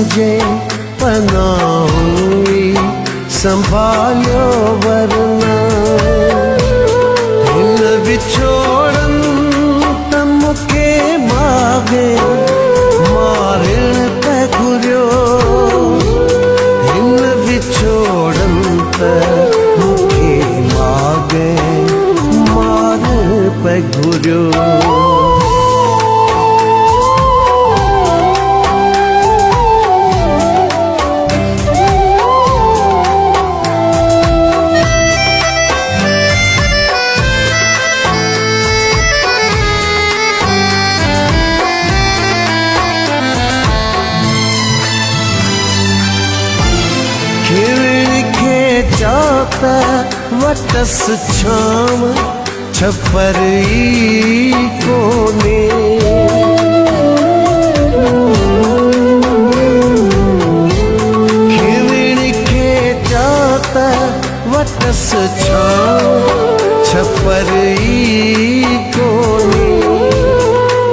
मुझे पनाहुई संभालियो वरना हिन विछोड़न त मुखे मागे मारण पे घुरियो हिन विछोड़न त मुखे मागे मारण पे घुरियो जाता वटस छाम छपरी कोने खिवड़ के जाता वटस छाम छपरी कोने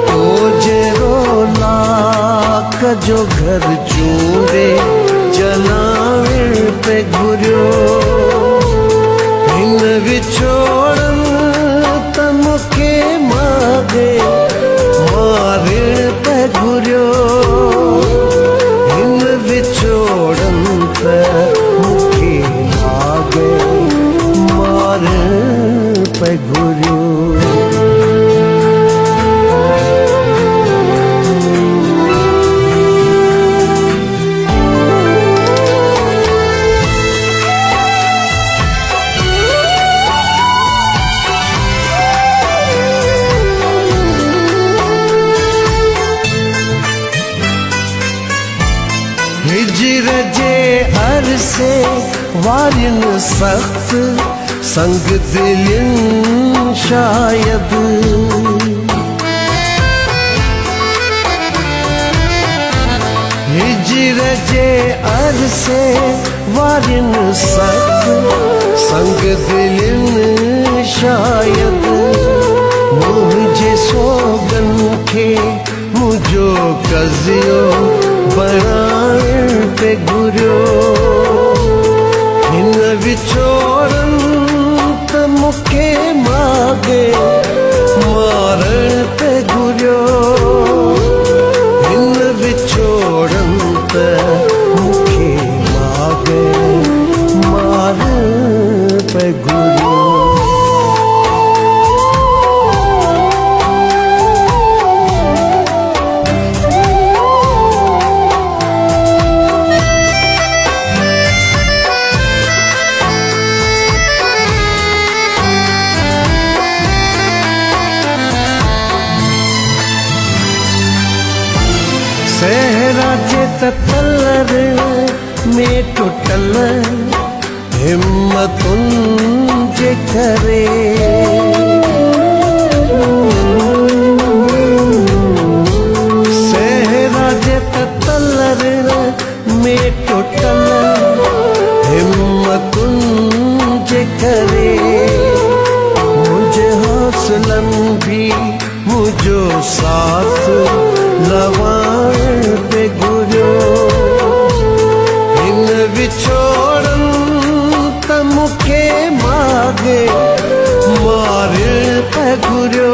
तो जेरो लाक जो घर चूरे जलावे पे घुरियो हिन विछोड़न त मुखे मागे मारण पे घुरियो हिन विछोड़न त मुखे मागे मारण पे घुरियो हिजर जे अरसे वारिन सख्त संग दिलिन शायद हिजर जे अरसे वारिन सख्त संग दिलिन शायद मुझे सोगन के मुझो कजियो बनाण पे घुरियो हिन विछोड़न त मुखे मागे मारण पे घुरियो हिन विछोड़न त मुखे मागे मारण पे घुरियो सहरा जे तलर में टुटल हिम्मतुन जे करे सहरा जे तलर में टुटल हिम्मतुन जे करे मुझे हौसलन भी मुझो साथ लवाण पे घुरियो हिन विछोड़न त मुखे मागे मारण पे घुरियो